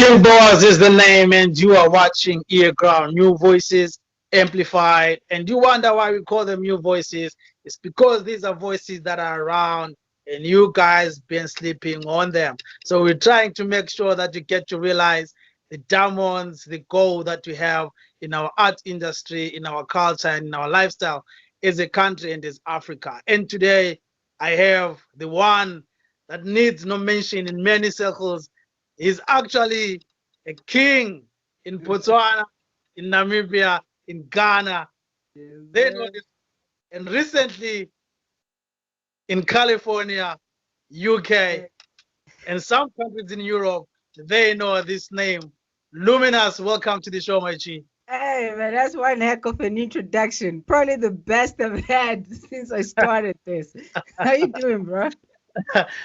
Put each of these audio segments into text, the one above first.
Boaz is the name, and you are watching earGROUND, new voices amplified. And you wonder why we call them new voices? It's because these are voices that are around, and you guys been sleeping on them. So we're trying to make sure that you get to realize the diamonds, the gold that we have in our art industry, in our culture, and in our lifestyle as a country and as Africa. And today, I have the one that needs no mention in many circles. He's actually a king in Botswana, in Namibia, in Ghana. Yes, They know sir. this. And recently in California, UK, and some countries in Europe, they know this name. Luminous, welcome to the show, my G. Hey, man, that's one heck of an introduction. Probably the best I've had since I started this. How you doing, bro?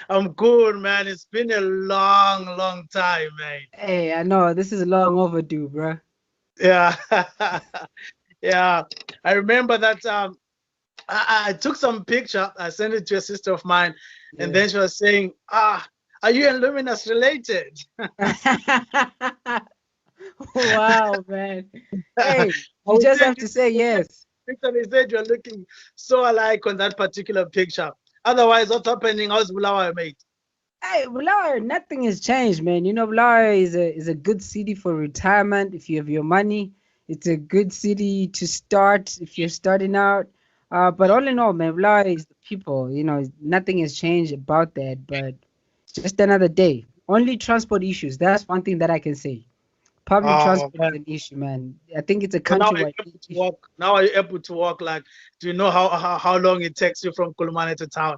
I'm good, man. It's been a long, long time, man. Hey, I know this is long overdue, bro. Yeah. Yeah. I remember that I took some picture. I sent it to a sister of mine, and Yeah. then she was saying, are you and Luminous related? Wow, man. I Hey, you was just saying, have to say yes. picture, they said you're looking so alike on that particular picture. Otherwise, what's happening? How's Bulawayo, mate? Hey, Bulawayo, nothing has changed, man. You know, Bulawayo is a good city for retirement if you have your money. It's a good city to start if you're starting out. But all in all, man, Bulawayo is the people. You know, nothing has changed about that. But it's just another day. Only transport issues. That's one thing that I can say. Public Oh, transport is man. an issue, man. I think it's a So now you're countrywide able to issue. walk. Now are you able to walk? Like, do you know how long it takes you from Kulumane to town?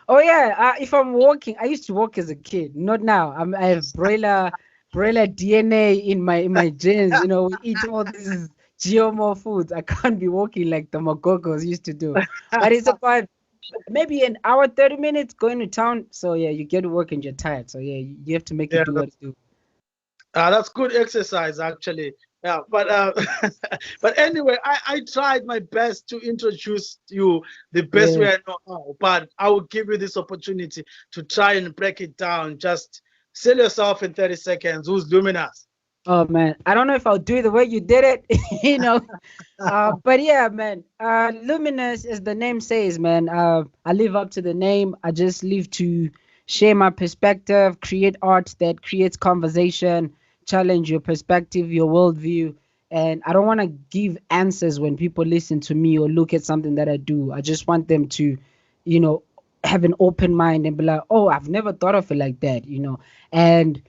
Oh yeah, if I'm walking, I used to walk as a kid. Not now. I have broiler DNA in my genes. You know, we eat all these GMO foods. I can't be walking like the Magogos used to do. But it's about maybe an hour, 30 minutes going to town. So yeah, you get to work and you're tired. So yeah, you have to make it Yeah, do what it do. that's good exercise actually. Yeah, but but anyway, I tried my best to introduce you the best Yeah. way I know how. But I will give you this opportunity to try and break it down. Just sell yourself in 30 seconds. Who's Luminous? Oh man, I don't know if I'll do it the way you did it, you know. But yeah, man. Luminous, as the name says, man. I live up to the name. I just live to share my perspective, create art that creates conversation, challenge your perspective, your worldview. And I don't want to give answers when people listen to me or look at something that I do. I just want them to, you know, have an open mind and be like, oh, I've never thought of it like that, you know. And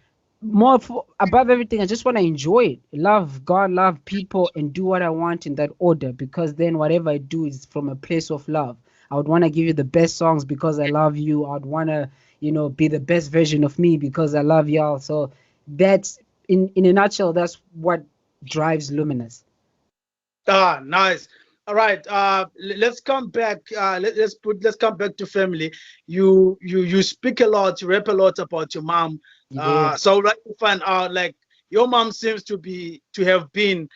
above everything, I just want to enjoy it, love God, love people, and do what I want in that order, because then whatever I do is from a place of love. I would want to give you the best songs because I love you. I'd want to, you know, be the best version of me because I love y'all. So that's in a nutshell, that's what drives Luminous. Nice. All right. Let's come back. Let's come back to family. You speak a lot. You rap a lot about your mom. Yes. So I would like to find out, like, your mom seems to have been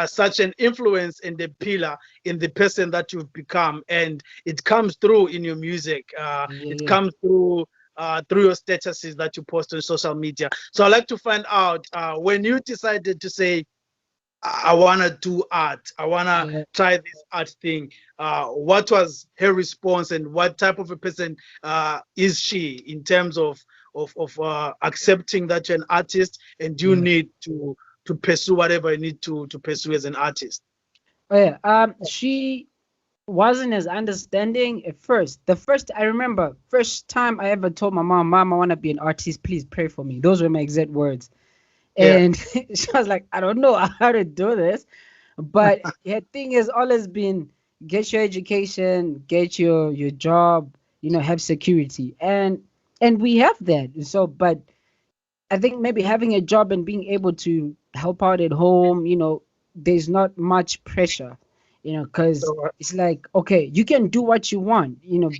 such an influence and a pillar in the person that you've become, and it comes through in your music. Yeah, It yeah. comes through your statuses that you post on social media. So I'd like to find out when you decided to say, I want to do art. I want to Yeah. try this art thing. What was her response, and what type of a person is she in terms of accepting that you're an artist and you Yeah. need to pursue whatever you need to pursue as an artist? Oh yeah. She wasn't as understanding at first. The first I remember, first time I ever told my mom, "Mom, I want to be an artist. Please pray for me." Those were my exact words. Yeah. And she was like, "I don't know how to do this," but her thing has always been get your education, get your job, you know, have security, and we have that. So, but I think maybe having a job and being able to help out at home, you know, there's not much pressure, you know, because So, it's like, okay, you can do what you want, you know,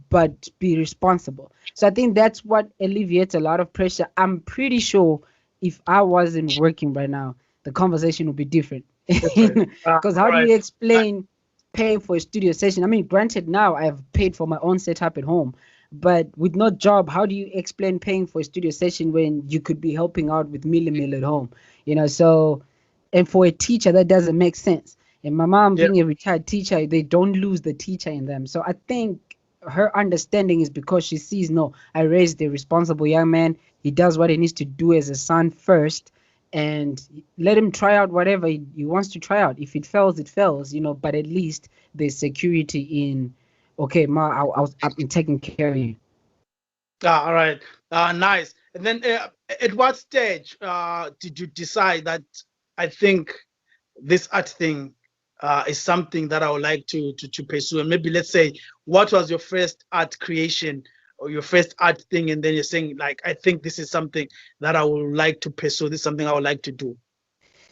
but be responsible. So I think that's what alleviates a lot of pressure. I'm pretty sure if I wasn't working right now, the conversation would be different. different. Because how All do right. you explain paying for a studio session? I mean, granted, now I have paid for my own setup at home, But with no job, how do you explain paying for a studio session when you could be helping out with Meal at home? So, and for a teacher, that doesn't make sense. And my mom Yeah. being a retired teacher, they don't lose the teacher in them. So I think her understanding is because she sees, no, I raised a responsible young man. He does what he needs to do as a son first, and let him try out whatever he wants to try out. If it fails, it fails, but at least there's security in, okay, ma, I'm taking care of you. All right. Nice. And then, at what stage did you decide that I think this art thing is something that I would like to pursue? And maybe let's say, what was your first art creation or your first art thing? And then you're saying, like, I think this is something that I would like to pursue. This is something I would like to do.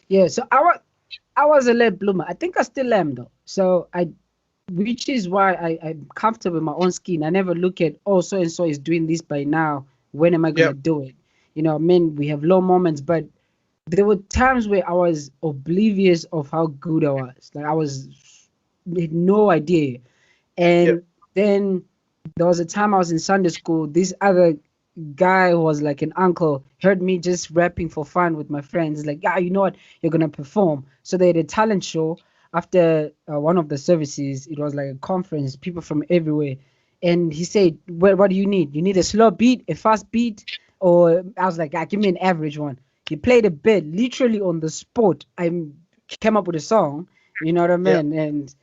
Yeah, so I was a late bloomer. I think I still am though. So which is why I'm comfortable in my own skin. I never look at, oh, so and so is doing this by now. When am I Yeah. gonna do it? I mean, we have low moments, but there were times where I was oblivious of how good I was. Like had no idea. Yeah. And then there was a time I was in Sunday school. This other guy who was like an uncle heard me just rapping for fun with my friends. He's like, yeah, you know what? You're gonna perform. So they had a talent show after one of the services. It was like a conference, people from everywhere. And he said, what do you need? You need a slow beat, a fast beat, or I was like, give me an average one. He played a bit, literally on the spot. I came up with a song, you know what I Yeah. mean? And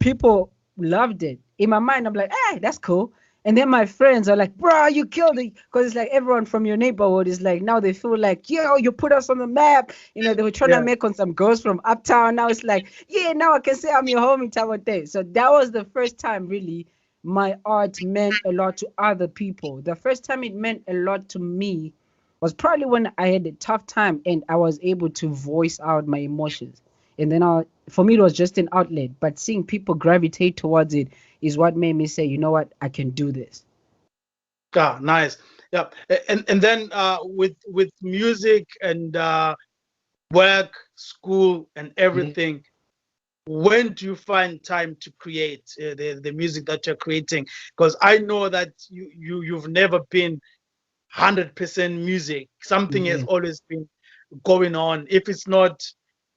people loved it. In my mind, I'm like, hey, that's cool. And then my friends are like, bro, you killed it. Because it's like everyone from your neighborhood is like, now they feel like, yo, you put us on the map. They were trying to Yeah. make on some girls from uptown. Now it's like, yeah, now I can say I'm your homie type of thing. So that was the first time really my art meant a lot to other people. The first time it meant a lot to me was probably when I had a tough time and I was able to voice out my emotions. And then for me, it was just an outlet. But seeing people gravitate towards it is what made me say, you know what, I can do this. Nice. Yeah. And then, with music and work, school, and Yeah. everything, when do you find time to create the music that you're creating? Because I know that you've never been 100% music. Something has Yeah. always been going on. If it's not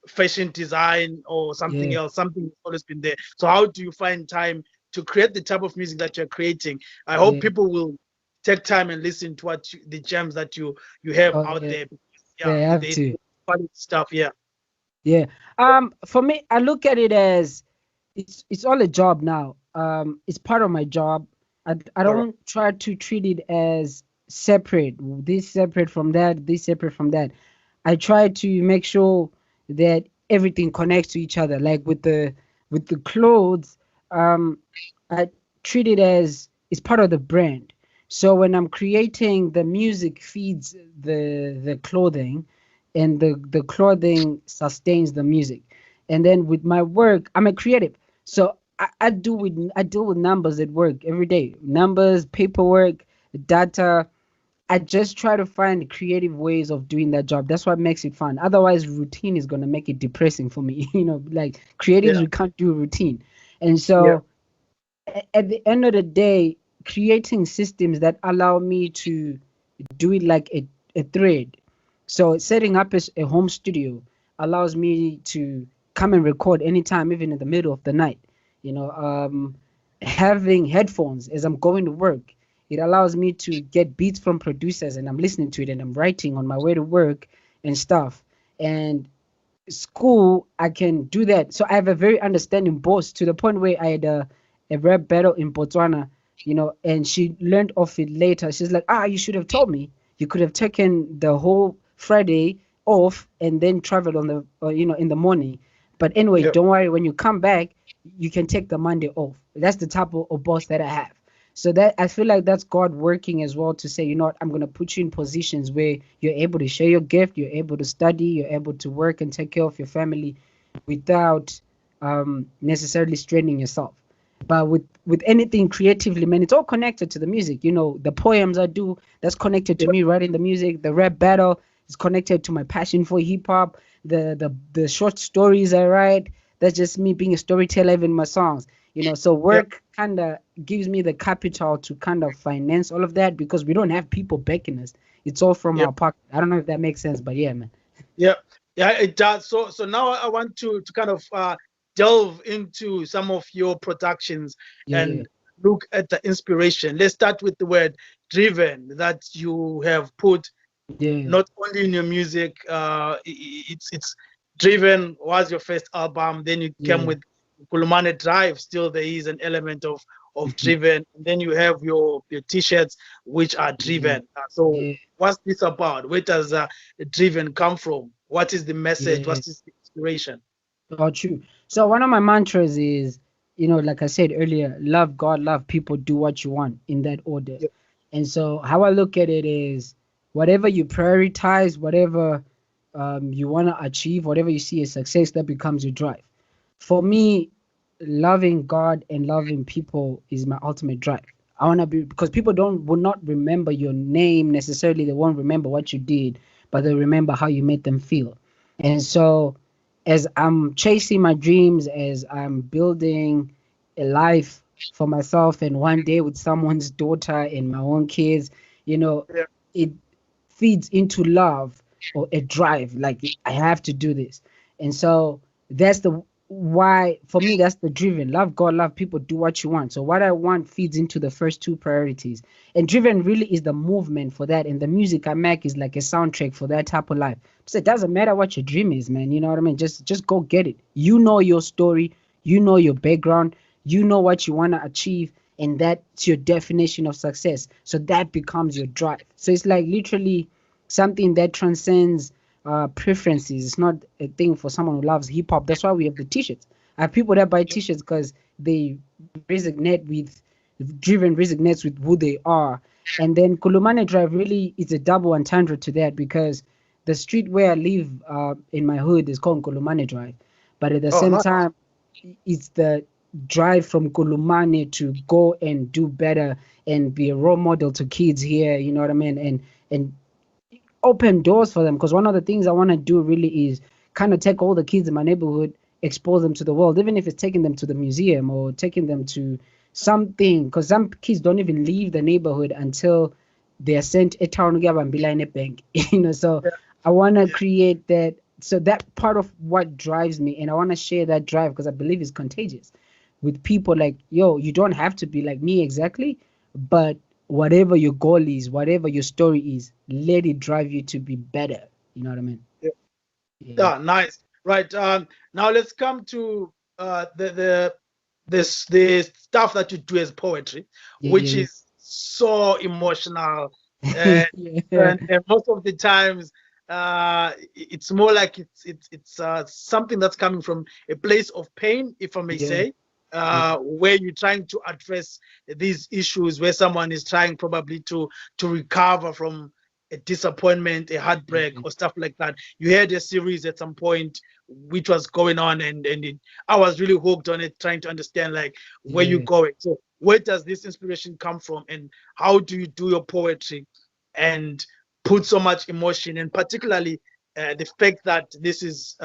fashion design or something Yeah. else, something has always been there. So how do you find time to create the type of music that you're creating? I hope Yeah. people will take time and listen to the gems that you have Oh, out yeah. there. Yeah, They have they to. quality stuff. Yeah. Yeah. For me, I look at it as it's all a job now. It's part of my job. I All right. don't try to treat it as separate. This separate from that. This separate from that. I try to make sure that everything connects to each other. Like with the clothes, um, I treat it as it's part of the brand. So when I'm creating, the music feeds the clothing, and the clothing sustains the music. And then with my work, I'm a creative. So I deal with numbers at work every day. Numbers, paperwork, data. I just try to find creative ways of doing that job. That's what makes it fun. Otherwise, routine is gonna make it depressing for me. Like creatives, Yeah. we can't do routine. And Yeah. so at the end of the day, creating systems that allow me to do it like a thread. So setting up a home studio allows me to come and record anytime, even in the middle of the night. Having headphones as I'm going to work, it allows me to get beats from producers and I'm listening to it and I'm writing on my way to work and stuff. And school, I can do that. So I have a very understanding boss, to the point where I had a rap battle in Botswana, and she learned of it later. She's like, you should have told me. You could have taken the whole Friday off and then traveled on in the morning. But anyway, Yeah. don't worry. When you come back, you can take the Monday off. That's the type of boss that I have. So that I feel like that's God working as well to say, you know what, I'm gonna put you in positions where you're able to share your gift, you're able to study, you're able to work and take care of your family without necessarily straining yourself. But with anything creatively, man, it's all connected to the music. The poems I do, that's connected to Yeah. me writing the music. The rap battle is connected to my passion for hip hop. The short stories I write, that's just me being a storyteller even in my songs. So Yeah. work kind of gives me the capital to kind of finance all of that because we don't have people backing us. It's all from Yeah. our pocket. I don't know if that makes sense, but yeah, man. Yeah, yeah, it does. So now I want to kind of delve into some of your productions Yeah, yeah, and look at the inspiration. Let's start with the word driven that you have put yeah, not only in your music. It's driven was your first album. Then you came yeah. with Kulumane Drive. Still, there is an element of Mhm. driven. And then you have your t-shirts which are Yeah, driven. So yeah, what's this about? Where does driven come from? What is the message? yeah. What is the inspiration? Oh, true. So one of my mantras is, like I said earlier, love God, love people, do what you want in that order. Yeah. And so how I look at it is whatever you prioritize, whatever you want to achieve, whatever you see as success, that becomes your drive. For me, loving God and loving people is my ultimate drive. I want to be because people don't will not remember your name necessarily. They won't remember what you did, but they remember how you made them feel. And so, as I'm chasing my dreams, as I'm building a life for myself, and one day with someone's daughter and my own kids, you know, Yeah. it feeds into love or a drive. Like I have to do this, and so that's the why for me that's the driven love God love people do what you want. So what I want feeds into the first two priorities, and driven really is the movement for that, and the music I make is like a soundtrack for that type of life. So it doesn't matter what your dream is, man, you know what I mean? Just go get it. You know your story, you know your background, you know what you want to achieve, and that's your definition of success. So that becomes your drive. So it's like literally something that transcends preferences. It's not a thing for someone who loves hip hop. That's why we have the t-shirts. I have people that buy t-shirts because they resonate with driven resonates with who they are. And then Kulumane Drive really is a double entendre to that because the street where I live in my hood is called Kulumane Drive, but at the Oh, same nice. time, it's the drive from Kulumane to go and do better and be a role model to kids here. You know what I mean? And open doors for them because one of the things I want to do really is kind of take all the kids in my neighborhood, expose them to the world, even if it's taking them to the museum or taking them to something. Because some kids don't even leave the neighborhood until they are sent a town in a bank. So Yeah, I want to yeah, create that. So that part of what drives me, and I want to share that drive because I believe it's contagious with people like, yo, you don't have to be like me exactly, but whatever your goal is, whatever your story is, let it drive you to be better. You know what I mean? yeah. Yeah. Yeah, nice. Right. Now let's come to the stuff that you do as poetry, Yeah, which yeah, is so emotional, yeah. and Yeah. and most of the times, it's more like it's something that's coming from a place of pain, if I may Yeah. say, Yeah. where you're trying to address these issues, where someone is trying probably to recover from a disappointment, a heartbreak, Yeah. or stuff like that. You had a series at some point which was going on, I was really hooked on it, trying to understand like where you're Yeah. going. So where does this inspiration come from, and how do you do your poetry and put so much emotion, and particularly the fact that this is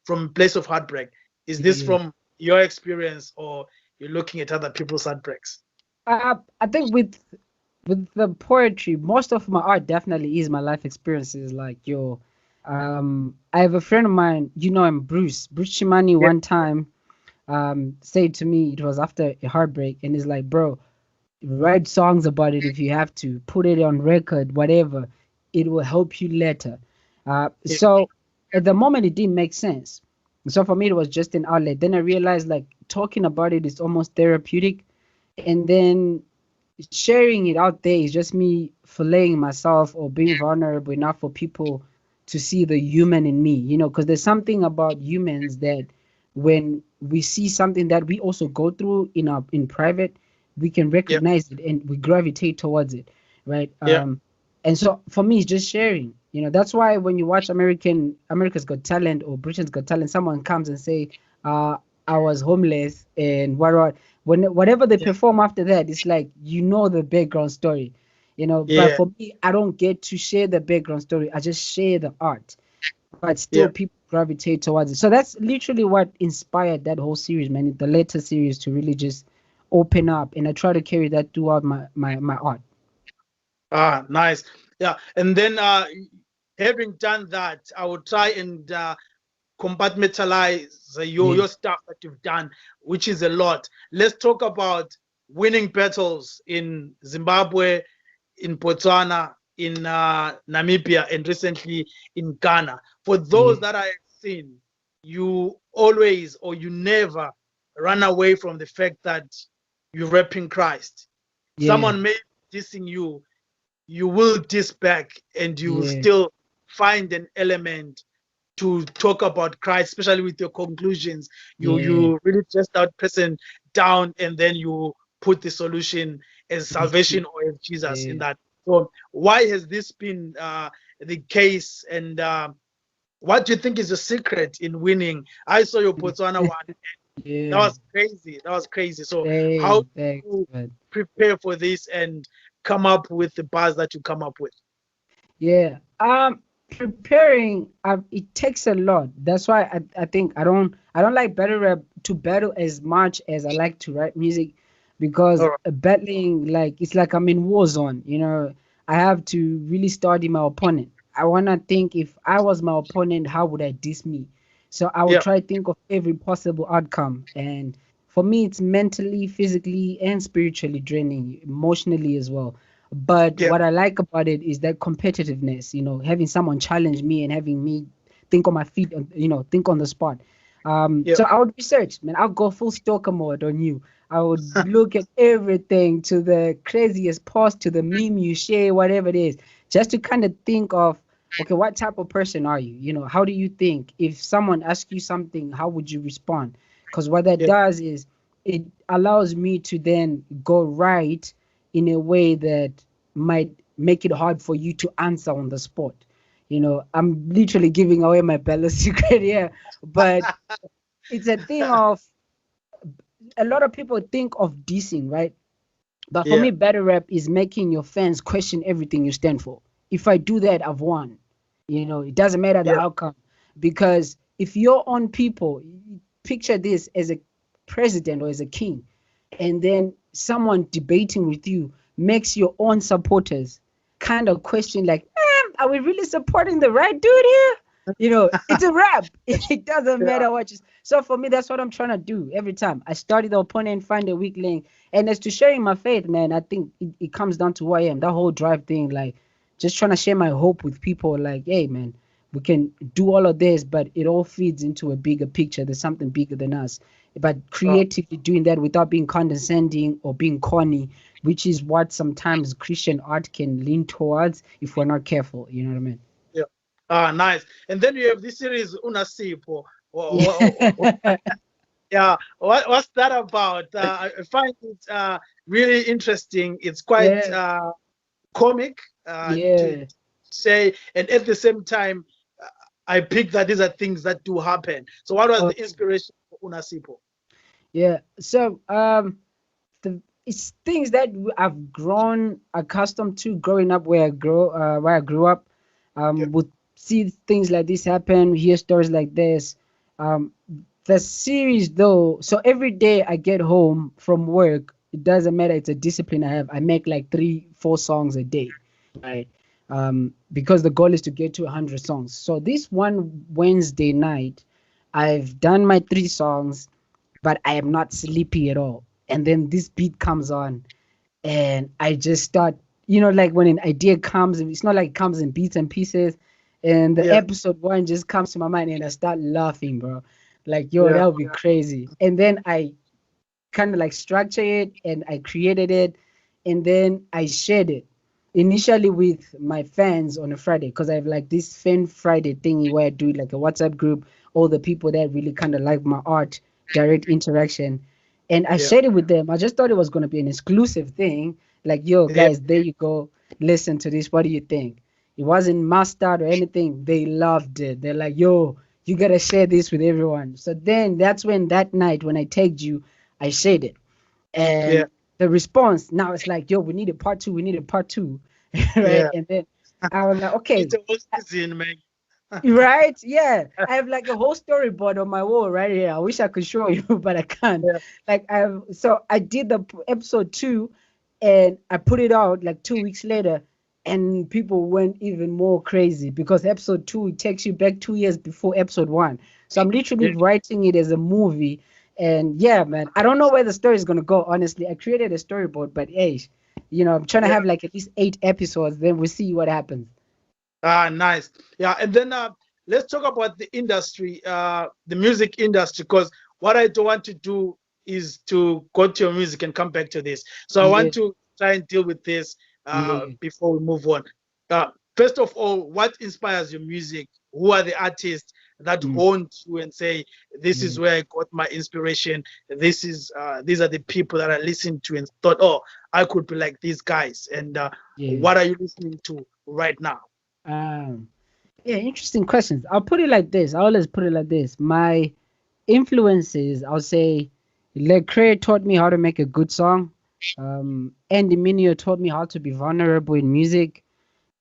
from a place of heartbreak? Is Yeah. this Yeah. from your experience, or you're looking at other people's heartbreaks? I think with the poetry, most of my art definitely is my life experiences. Like yo, I have a friend of mine, him, Bruce Chimani. Yeah, One time, said to me, it was after a heartbreak, and he's like, bro, write songs about it if you have to, put it on record, whatever. It will help you later. yeah, So at the moment, it didn't make sense. So for me, it was just an outlet. Then I realized like talking about it is almost therapeutic. And then sharing it out there is just me filleting myself or being vulnerable enough for people to see the human in me, because there's something about humans that when we see something that we also go through in private, we can yeah, recognize it and we gravitate towards it, right? yeah, And so for me, it's just sharing. That's why when you watch America's Got Talent or Britain's Got Talent, someone comes and say, uh, I was homeless and what whatever they yeah, perform after that, it's like the background story, But yeah, for me, I don't get to share the background story. I just share the art, but still yeah. people gravitate towards it. So that's literally what inspired that whole series, man. The later series to really just open up, and I try to carry that throughout my art. Nice. Yeah. And then having done that, I will try and compartmentalize Yeah, your stuff that you've done, which is a lot. Let's talk about winning battles in Zimbabwe, in Botswana, in Namibia, and recently in Ghana. For yeah, those that I have seen, you always or you never run away from the fact that you're repping Christ. yeah, Someone may be dissing you, you will diss back, and you will yeah, still find an element to talk about Christ, especially with your conclusions. You yeah, really just that person down, and then you put the solution as salvation or as Jesus in yeah. that. So why has this been the case, and what do you think is the secret in winning? I saw your Botswana one. That Yeah, was crazy. That was crazy. So how do thanks, you man. prepare for this and come up with the bars that you come up with? Yeah. Preparing, it takes a lot. That's why I think I don't like battle rap to battle as much as I like to write music, because All right. battling, like, it's like I'm in war zone. I have to really study my opponent. I wanna think, if I was my opponent, how would I diss me? So I would Yeah. try to think of every possible outcome. And for me, it's mentally, physically, and spiritually draining, emotionally as well. But Yeah. what I like about it is that competitiveness, having someone challenge me and having me think on my feet, think on the spot. Yeah. So I would research, man. I'll go full stalker mode on you. I would look at everything, to the craziest post, to the meme you share, whatever it is, just to kind of think of, okay, what type of person are you? How do you think? If someone asks you something, how would you respond? Because what that Yeah. does is it allows me to then go right in a way that might make it hard for you to answer on the spot. I'm literally giving away my belly secret here, but it's a thing of, a lot of people think of dissing, right? But for Yeah. me, battle rap is making your fans question everything you stand for. If I do that, I've won. It doesn't matter the Yeah. outcome. Because if your own people, picture this as a president or as a king, and then someone debating with you makes your own supporters kind of question, like, are we really supporting the right dude here? It's a rap. It doesn't Yeah. matter what you. So for me, that's what I'm trying to do every time. I study the opponent, find a weak link, and as to sharing my faith, man, I think it comes down to who I am. That whole drive thing, like, just trying to share my hope with people. Like, hey, man, we can do all of this, but it all feeds into a bigger picture. There's something bigger than us. But Uh, creatively doing that without being condescending or being corny, which is what sometimes Christian art can lean towards if we're not careful. You know what I mean? yeah. Nice. And then you have this series Unasipo. Yeah. Yeah. What's that about? I find it really interesting. It's quite Yeah. comic to Yeah. say, and at the same time, uh, I pick that these are things that do happen. So, what was Oh, the inspiration for Unasipo? yeah. So, it's things that I've grown accustomed to growing up, where I grew up. Yeah. Would see things like this happen, hear stories like this. Um, the series, though, so every day I get home from work, it doesn't matter. It's a discipline I have. I make like 3-4 songs a day, right? Because the goal is to get to 100 songs. So this one Wednesday night, I've done my 3 songs, but I am not sleepy at all. And then this beat comes on, and I just start, like when an idea comes, it's not like it comes in bits and pieces. And the Yeah. episode one just comes to my mind, and I start laughing, bro. Like, yo, Yeah. that would be crazy. And then I kind of like structure it, and I created it, and then I shared it initially with my fans on a Friday, because I have like this fan Friday thingy where I do like a WhatsApp group, all the people that really kind of like my art, direct interaction, and I Yeah. shared it with them. I just thought it was going to be an exclusive thing, like, yo, Yeah. guys, there you go, listen to this, what do you think? It wasn't mastered or anything. They loved it. They're like, yo, you gotta share this with everyone. So then that's when, that night when I tagged you, I shared it. Yeah. And the response now is like, yo, we need a part two, we need a part two. Right? Yeah. And then I was like, It's okay. a whole season, man. Right? Yeah. I have like a whole storyboard on my wall right here. I wish I could show you, but I can't. Yeah. Like I did the episode 2 and I put it out like 2 weeks later and people went even more crazy because episode 2 it takes you back 2 years before episode 1. So I'm literally Yeah. writing it as a movie. And yeah, man, I don't know where the story is gonna go, honestly. I created a storyboard, but hey, I'm trying to have like at least 8 episodes, then we'll see what happens. Ah, nice. Yeah, and then let's talk about the industry, the music industry, because what I don't want to do is to go to your music and come back to this. So I Yeah, want to try and deal with this yeah. before we move on. First of all, what inspires your music? Who are the artists that Mm, haunt you and say, "This is yeah, where I got my inspiration. These are the people that I listened to and thought, oh, I could be like these guys." And yeah. what are you listening to right now? Um, yeah, interesting questions. I'll put it like this. I always put it like this. My influences, I'll say, Lecrae taught me how to make a good song. Andy Mineo taught me how to be vulnerable in music.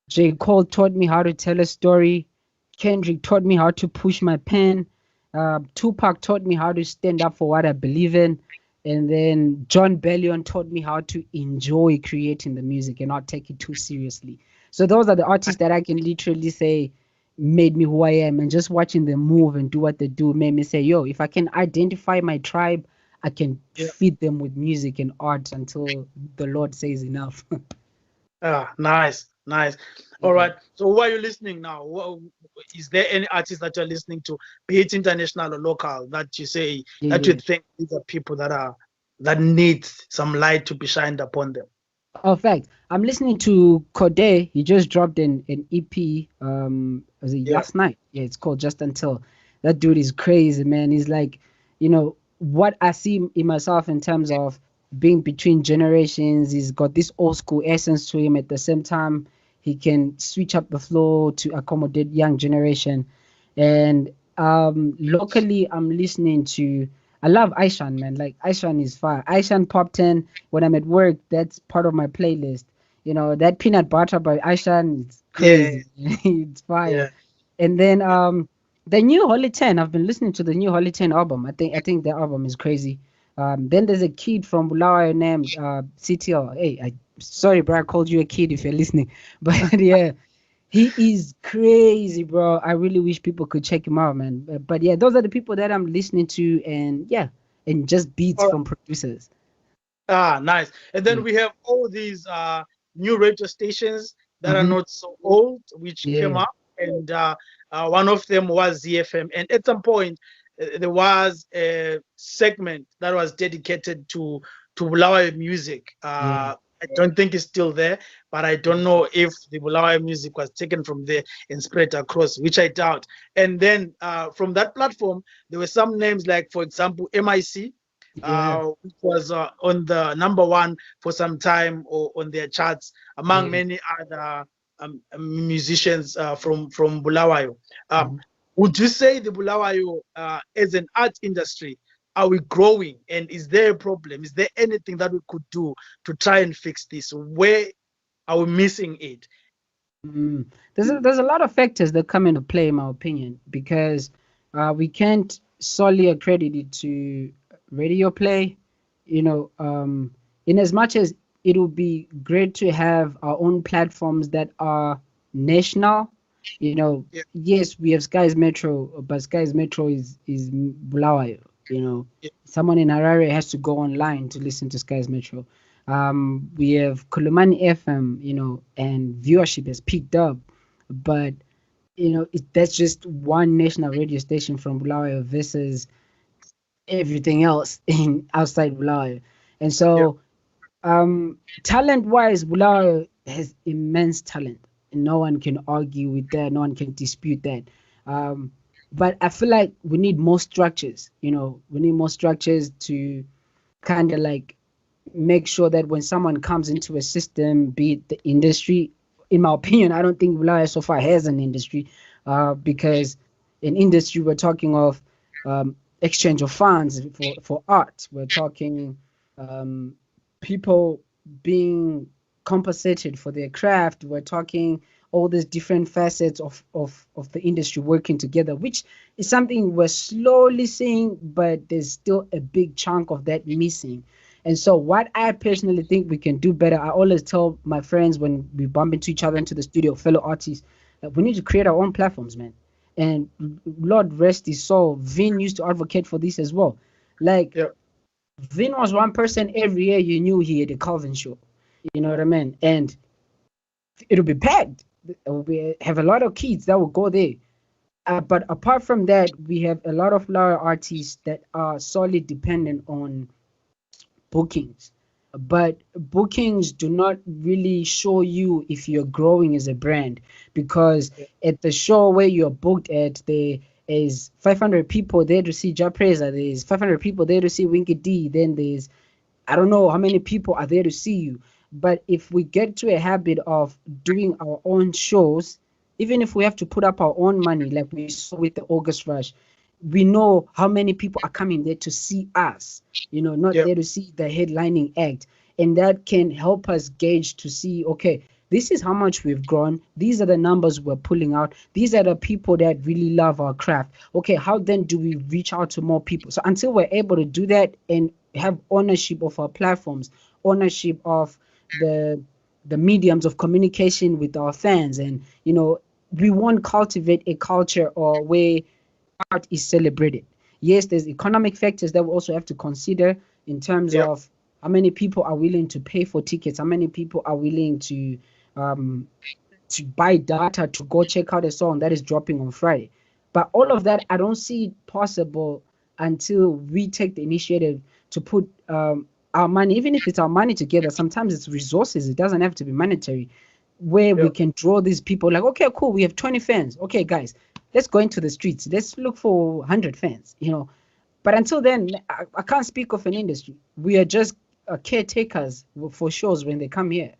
J. Cole taught me how to tell a story. Kendrick taught me how to push my pen. Tupac taught me how to stand up for what I believe in. And then John Bellion taught me how to enjoy creating the music and not take it too seriously. So those are the artists that I can literally say made me who I am. And just watching them move and do what they do made me say, yo, if I can identify my tribe, I can feed them with music and art until the Lord says enough. Ah, nice, nice. All Yeah, right. So, who are you listening now? Is there any artist that you're listening to, be it international or local, that you say yeah, that you yeah. think these are people that need some light to be shined upon them? Oh, fact. I'm listening to Corday. He just dropped an EP. Was it Yeah, last night? Yeah, it's called Just Until. That dude is crazy, man. He's like, what I see in myself in terms of being between generations. He's got this old school essence to him. At the same time, he can switch up the flow to accommodate young generation. And locally, I'm listening to. I love Aishan, man. Like Aishan is fire. Aishan Pop 10 when I'm at work, that's part of my playlist. That peanut butter by Aishan is yeah, crazy. It's fire. yeah, And then the new Holy 10, I've been listening to the new Holy 10 album. I think the album is crazy. Then there's a kid from Bulawayo named CTL. Hey, sorry, bro, I called you a kid if you're listening. But yeah, he is crazy, bro. I really wish people could check him out, man. But yeah, those are the people that I'm listening to, and yeah, and just beats all right. from producers. Ah, nice. And then Yeah. we have all these new radio stations that are Mm-hmm. not so old, which came Yeah. up, and one of them was ZFM. And at some point, there was a segment that was dedicated to Bulawayo music. Yeah. I don't think it's still there, but I don't know if the Bulawayo music was taken from there and spread across, which I doubt. And then from that platform, there were some names like, for example, MIC, Yeah. which was on the number one for some time or on their charts, among Yeah. many other musicians from Bulawayo. Um, Mhm. would you say the Bulawayo, as an art industry, are we growing? And is there a problem? Is there anything that we could do to try and fix this? Where are we missing it? Mm. There's a lot of factors that come into play, in my opinion, because we can't solely accredit it to radio play. You know, in as much as it would be great to have our own platforms that are national. Yeah, Yes, we have Sky's Metro, but Sky's Metro is Bulawayo. You know, yeah, someone in Harare has to go online to listen to Sky's Metro. We have Kulumani FM, and viewership has picked up, but that's just one national radio station from Bulawayo versus everything else in outside Bulawayo. And yeah, so, talent wise, Bulawayo has immense talent, and no one can argue with that. No one can dispute that. Um, but I feel like we need more structures. We need more structures to kind of like make sure that when someone comes into a system, be it the industry, in my opinion, I don't think Bulaya so far has an industry, because in industry we're talking of exchange of funds for art. We're talking people being compensated for their craft. We're talking all these different facets of the industry working together, which is something we're slowly seeing, but there's still a big chunk of that missing. And so what I personally think we can do better, I always tell my friends when we bump into each other into the studio, fellow artists, that we need to create our own platforms, man. And Lord rest his soul, Vin used to advocate for this as well. Like, Yeah. Vin was one person every year you knew he had a Calvin show. You know what I mean? And it'll be packed. We have a lot of kids that will go there. But apart from that, we have a lot of lower artists that are solely dependent on bookings. But bookings do not really show you if you're growing as a brand, because at the show where you're booked at, there is 500 people there to see Ja Preza, there's 500 people there to see Winky D, then there's I don't know how many people are there to see you. But if we get to a habit of doing our own shows, even if we have to put up our own money, like we saw with the August Rush, we know how many people are coming there to see us, not Yeah. there to see the headlining act. And that can help us gauge to see, okay, this is how much we've grown. These are the numbers we're pulling out. These are the people that really love our craft. Okay, how then do we reach out to more people? So until we're able to do that and have ownership of our platforms, ownership of the the mediums of communication with our fans, and we won't cultivate a culture or where art is celebrated. Yes, there's economic factors that we also have to consider in terms Yeah. of how many people are willing to pay for tickets, how many people are willing um, to buy data to go check out a song that is dropping on Friday. But all of that, I don't see it possible until we take the initiative to put our money, even if it's our money together. Sometimes it's resources, it doesn't have to be monetary, where we Yeah. can draw these people like, okay, cool, we have 20 fans. Okay, guys, let's go into the streets. Let's look for 100 fans. But until then, I can't speak of an industry. We are just caretakers for shows when they come here.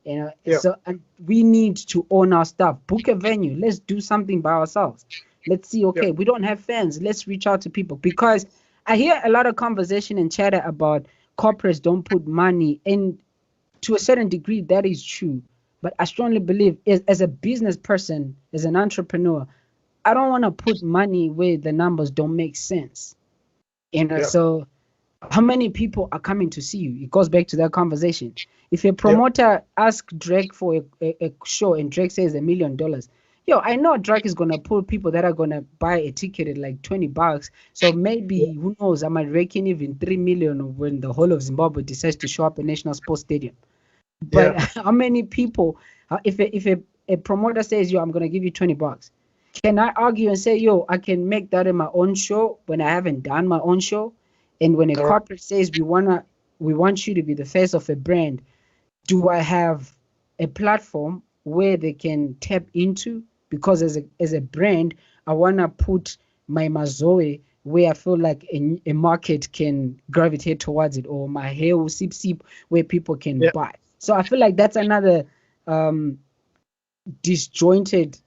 Yeah. So and we need to own our stuff. Book a venue. Let's do something by ourselves. Let's see. Yeah. Okay, we don't have fans. Let's reach out to people, because I hear a lot of conversation and chatter about corporates don't put money, and to a certain degree that is true. But I strongly believe, as a business person, as an entrepreneur, I don't want to put money where the numbers don't make sense. Yeah. So how many people are coming to see you? It goes back to that conversation. If a Yeah. promoter asks Drake for a show and Drake says $1 million, yo, I know Drake is gonna pull people that are gonna buy a ticket at like $20. So maybe, who knows, I might rake in even 3 million when the whole of Zimbabwe decides to show up at National Sports Stadium. But Yeah. how many people? If a promoter says, yo, I'm gonna give you $20, can I argue and say, yo, I can make that in my own show when I haven't done my own show? And when a All right. corporate says we want you to be the face of a brand, do I have a platform where they can tap into? Because as a brand, I wanna put my Mazoe where I feel like a market can gravitate towards it, or my hair will sip where people can Yeah. buy. So I feel like that's another um, disjointed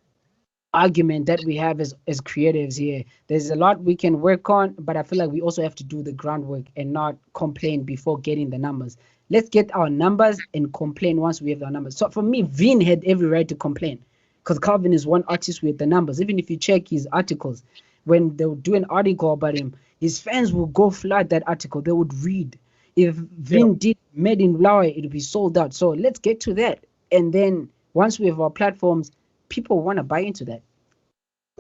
argument that we have as creatives here. There's a lot we can work on, but I feel like we also have to do the groundwork and not complain before getting the numbers. Let's get our numbers and complain once we have our numbers. So for me, Vin had every right to complain, because Calvin is one artist with the numbers. Even if you check his articles, when they'll do an article about him, his fans will go flood that article. They would read. If Yeah. Vin did Made in Bulawayo, it would be sold out. So let's get to that. And then once we have our platforms, people want to buy into that.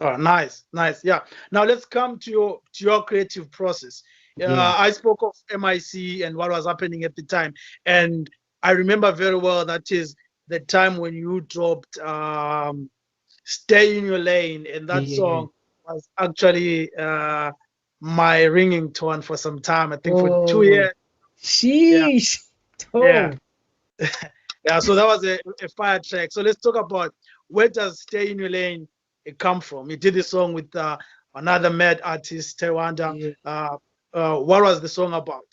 Oh, nice, nice. Yeah. Now let's come to your creative process. Yeah. I spoke of MIC and what was happening at the time, and I remember very well that is the time when you dropped "Stay in Your Lane," and Yeah, that yeah, yeah. song was actually my ringing tone for some time. I think for two Oh, years. Yeah, sheesh. yeah, Oh, yeah. So that was a fire track. So let's talk about, where does "Stay in Your Lane" come from? You did the song with another mad artist, Tewanda. yeah. What was the song about?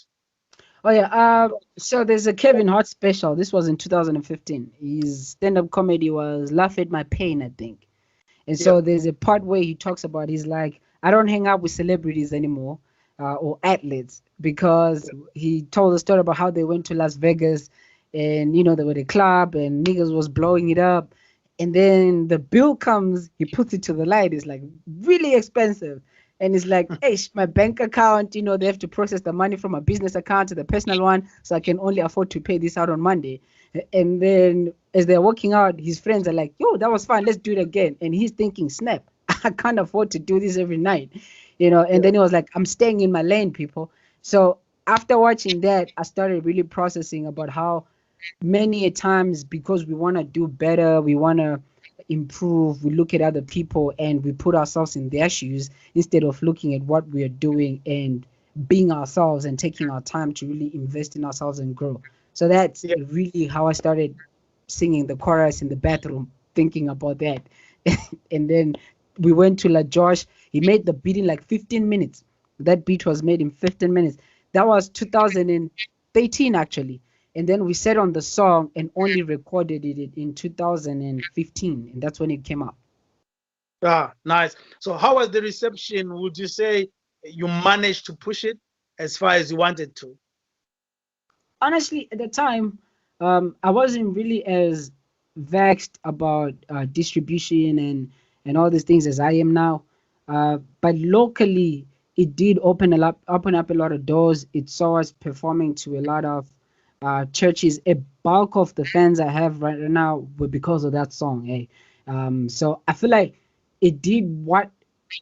Oh, yeah. So there's a Kevin Hart special. This was in 2015. His stand-up comedy was Laugh at My Pain, I think. And Yeah, so there's a part where he talks about, he's like, I don't hang out with celebrities anymore, or athletes, because he told a story about how they went to Las Vegas, and they were at a club and niggas was blowing it up. And then the bill comes, he puts it to the light. It's like really expensive. And it's like, hey, my bank account, they have to process the money from a business account to the personal one. So I can only afford to pay this out on Monday. And then as they're walking out, his friends are like, yo, that was fun. Let's do it again. And he's thinking, snap, I can't afford to do this every night. And then he was like, I'm staying in my lane, people. So after watching that, I started really processing about how many a times, because we want to do better, we want to improve, we look at other people and we put ourselves in their shoes instead of looking at what we are doing and being ourselves and taking our time to really invest in ourselves and grow. So that's really how I started singing the chorus in the bathroom, thinking about that. And then we went to La Josh. He made the beat in like 15 minutes. That beat was made in 15 minutes. That was 2013 actually. And then we sat on the song and only recorded it in 2015, and that's when it came out. Ah, nice. So how was the reception? Would you say you managed to push it as far as you wanted to? Honestly, at the time, I wasn't really as vexed about distribution and all these things as I am now. But locally, it did open up a lot of doors. It saw us performing to a lot of churches. A bulk of the fans I have right now were because of that song. So I feel like it did what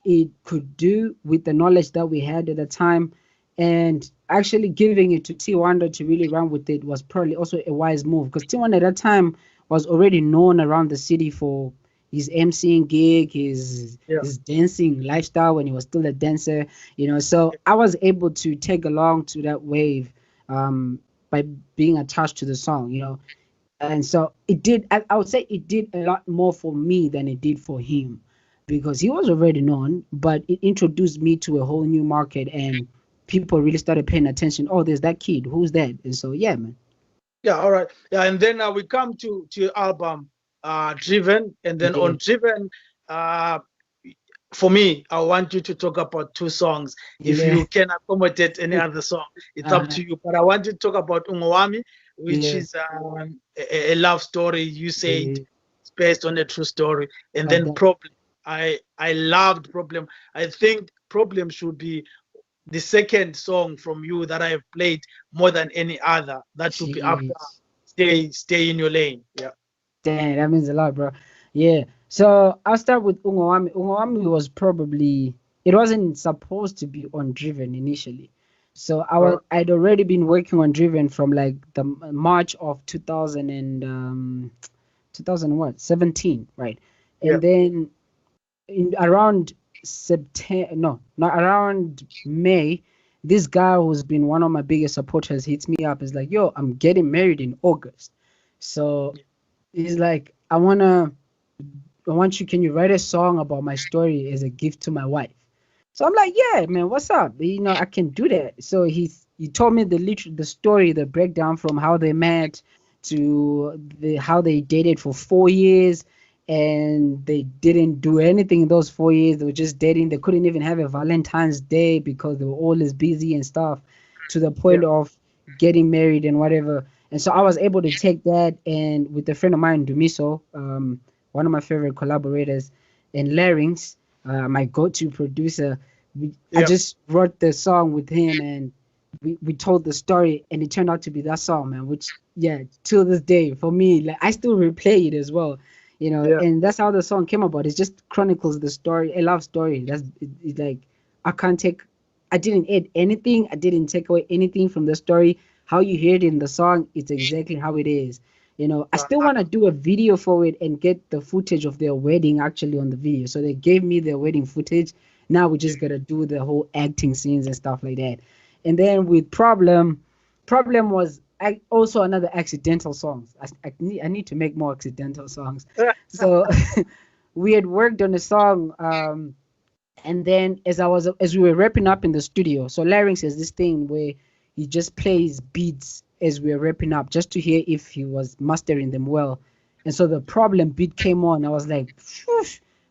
it could do with the knowledge that we had at the time, and actually giving it to T1 to really run with it was probably also a wise move, because T1 at that time was already known around the city for his MCing gig, his dancing lifestyle when he was still a dancer, So I was able to tag along to that wave by being attached to the song. And so it did. I would say it did a lot more for me than it did for him, because he was already known, but it introduced me to a whole new market, and people really started paying attention. Oh, there's that kid. Who's that? And so, yeah, man. Yeah, all right. Yeah, and then we come to your album, Driven, and then Yeah, on Driven, uh, for me, I want you to talk about two songs. If yeah, you can accommodate any other song, it's up uh, to you. But I want you to talk about Ungowami, which yeah, is a love story. You say yeah. it's based on a true story, and But then that, Problem. I loved Problem. I think Problem should be the second song from you that I have played more than any other. That should be after jeez. Stay in Your Lane. Yeah. Dang, that means a lot, bro. Yeah. So I'll start with Ungowami. Ungowami was probably, it wasn't supposed to be on Driven initially. So I'd already been working on Driven from like the March of 2000 and 2000 what 17, right? Yeah. And then in around September, no, not around May, this guy who's been one of my biggest supporters hits me up. Is like, yo, I'm getting married in August. So he's like, I want you, can you write a song about my story as a gift to my wife? So I'm like, yeah, man, what's up? I can do that. So he told me the story, the breakdown from how they met to how they dated for 4 years, and they didn't do anything in those 4 years. They were just dating. They couldn't even have a Valentine's Day because they were always busy and stuff, to the Yeah. point of getting married and whatever. And so I was able to take that, and with a friend of mine, Dumiso, one of my favorite collaborators, and Larynx, my go-to producer, I Yeah. just wrote the song with him, and we told the story, and it turned out to be that song, man. Which, yeah, till this day, for me, like I still replay it as well, Yeah. and that's how the song came about. It just chronicles the story, a love story. It's like I can't take, I didn't add anything, I didn't take away anything from the story. How you hear it in the song, it's exactly how it is. I still want to do a video for it and get the footage of their wedding actually on the video. So they gave me their wedding footage. Now we just gotta do the whole acting scenes and stuff like that. And then with Problem was also another accidental songs. I need to make more accidental songs. So we had worked on a song, and then as we were wrapping up in the studio, so Larynx has this thing where he just plays beats as we were wrapping up just to hear if he was mastering them well. And so the Problem beat came on. I was like,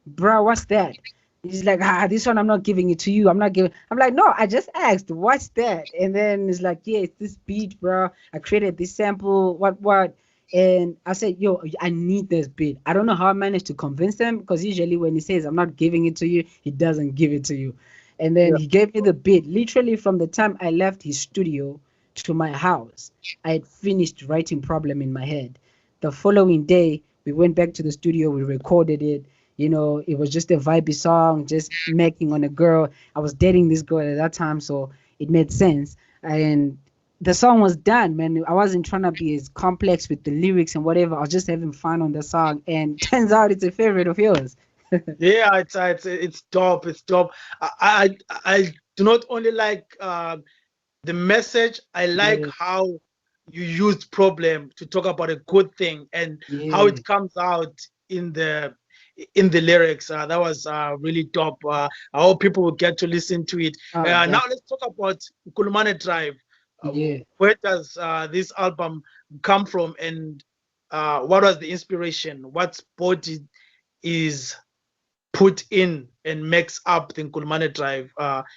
bro, what's that? He's like, this one I'm not giving it to you. I'm not giving. I'm like, no, I just asked, what's that? And then it's like, yeah, it's this beat, bro. I created this sample. What? And I said, yo, I need this beat. I don't know how I managed to convince him, because usually when he says, I'm not giving it to you, he doesn't give it to you. And then Yeah. he gave me the beat. Literally from the time I left his studio to my house, I had finished writing Problem in my head. The following day, we went back to the studio, we recorded it. You know, it was just a vibey song, just making on a girl. I was dating this girl at that time, so it made sense. And the song was done, man. I wasn't trying to be as complex with the lyrics and whatever. I was just having fun on the song, and turns out it's a favorite of yours. Yeah, it's dope. It's dope. I do not only like the message. I like Yeah, how you used problem to talk about a good thing and how yeah. it comes out in the lyrics. That was really dope. I hope people will get to listen to it. Oh, Now that, let's talk about Kulumane Drive. yeah. Where does this album come from, and what was the inspiration? What body is put in and makes up the Kulumane Drive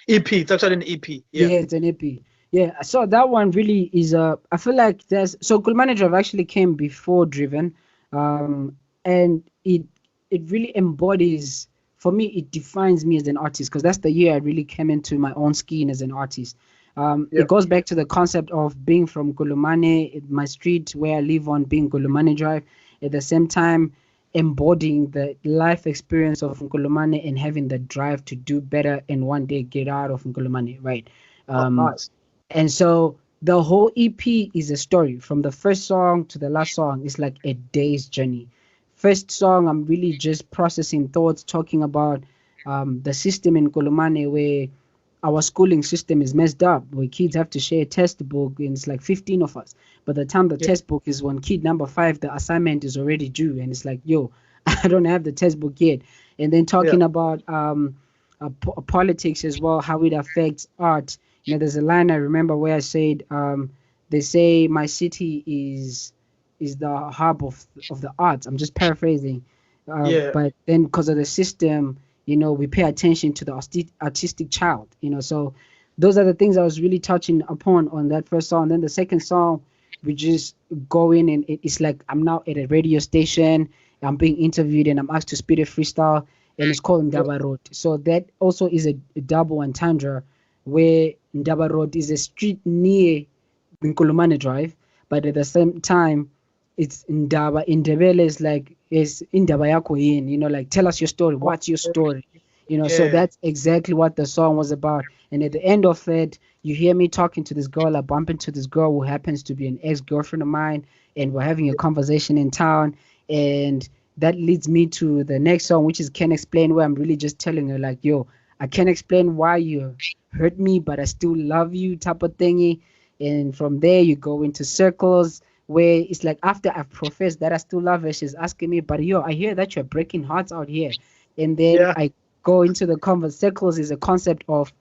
EP? It's actually an EP. Yeah. Yeah, it's an EP. Yeah, so that one really is I feel like there's so Cool Manager actually came before Driven, and it really embodies, for me, it defines me as an artist, because that's the year I really came into my own skin as an artist. Yeah. It goes back to the concept of being from Gulumane, my street where I live on being Gulumane Drive, at the same time embodying the life experience of Nkulumane and having the drive to do better and one day get out of Nkulumane, right? Oh, Um, nice. and so the whole EP is a story from the first song to the last song. It's like a day's journey. First song, I'm really just processing thoughts, talking about the system in Kolomane where our schooling system is messed up, where kids have to share a test book, and it's like 15 of us. By the time the Yeah. test book is on kid number 5, the assignment is already due, and it's like, yo, I don't have the test book yet. And then Yeah. talking about politics as well, how it affects art. You know, there's a line I remember where I said, they say my city is the hub of the arts. I'm just paraphrasing, Yeah. but then because of the system, you know, we pay attention to the artistic child. You know, so those are the things I was really touching upon on that first song. Then the second song, we just go in and it's like I'm now at a radio station. I'm being interviewed and I'm asked to spit a freestyle, and it's called Yeah. Ndaba Road. So that also is a double entendre where Ndaba Road is a street near Nkulumane Drive, but at the same time, it's Ndaba. Ndebele is like, is Indaba yako yini, you know, like tell us your story. What's your story? You know, so Yeah. that's exactly what the song was about. And at the end of it, you hear me talking to this girl. I bump into this girl who happens to be an ex-girlfriend of mine, and we're having a conversation in town. And that leads me to the next song, which is Can't Explain, where I'm really just telling her, like, yo, I can't explain why you hurt me, but I still love you, type of thingy. And from there, you go into circles where it's like after I've professed that I still love her, she's asking me, but yo, I hear that you're breaking hearts out here. And then Yeah. I go into the converse. Circles is a concept of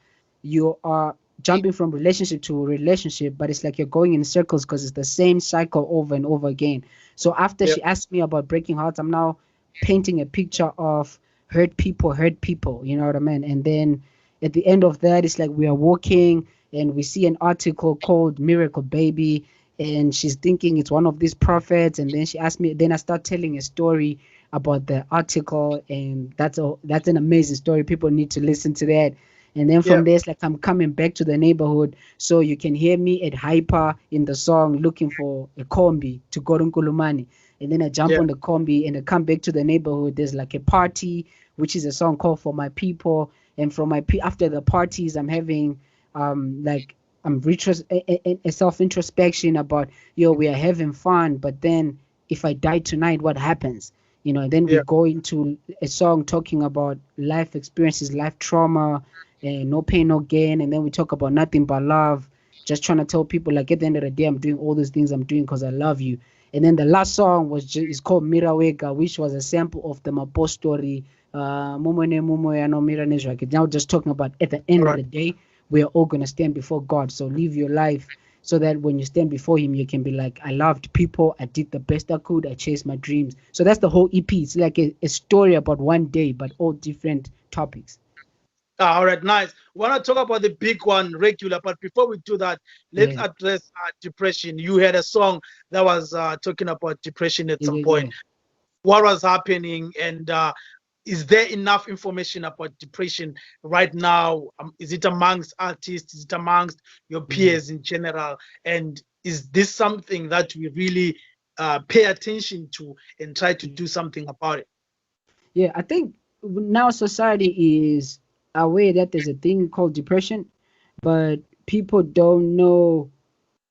you are jumping from relationship to relationship, but it's like you're going in circles because it's the same cycle over and over again. So after Yeah. she asked me about breaking hearts, I'm now painting a picture of hurt people, you know what I mean? And then at the end of that, it's like we are walking and we see an article called Miracle Baby, and she's thinking it's one of these prophets. And then she asked me, then I start telling a story about the article, and that's an amazing story. People need to listen to that. And then Yeah. from there, it's like I'm coming back to the neighborhood. So you can hear me at Hyper in the song looking for a combi to go to Nkulumani. And then I jump Yeah. on the combi and I come back to the neighborhood. There's like a party, which is a song called For My People. And from after the parties, I'm having like I'm a self introspection about, yo, we are having fun, but then if I die tonight, what happens? You know, and then we Yeah. go into a song talking about life experiences, life trauma, and no pain, no gain. And then we talk about nothing but love, just trying to tell people, like, at the end of the day, I'm doing all those things I'm doing because I love you. And then the last song is called Mirawega, which was a sample of the Mapo story. Mumone Mumo ya no Mira Nezra. Now just talking about at the All end of right. the day, we are all gonna stand before God. So live your life so that when you stand before him, you can be like, I loved people, I did the best I could, I chased my dreams. So that's the whole EP. It's like a story about one day, but all different topics. All right, nice. We want to talk about the big one, regular. But before we do that, let's Yeah, address depression. You had a song that was talking about depression at yeah, some yeah, point. yeah. What was happening, and is there enough information about depression right now? Is it amongst artists? Is it amongst your Mhm. peers in general? And is this something that we really pay attention to and try to do something about it? Yeah, I think now society is aware that there's a thing called depression, but people don't know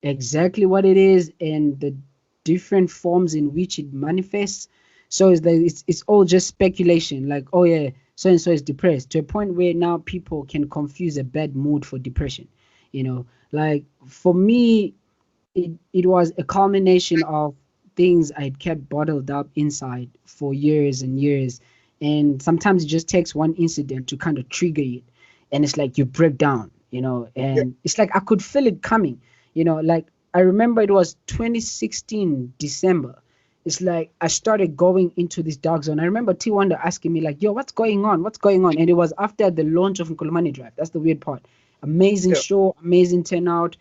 exactly what it is and the different forms in which it manifests. So it's all just speculation. Like, oh yeah, so and so is depressed, to a point where now people can confuse a bad mood for depression. Like for me, it was a culmination of things I'd kept bottled up inside for years and years. And sometimes it just takes one incident to kind of trigger it. And it's like you break down, Yeah, and it's like I could feel it coming, like I remember it was 2016 December. It's like I started going into this dark zone. I remember T Wonder asking me, like, yo, what's going on? What's going on? And it was after the launch of Nkulumani Drive. That's the weird part. Amazing yeah, show, amazing turnout,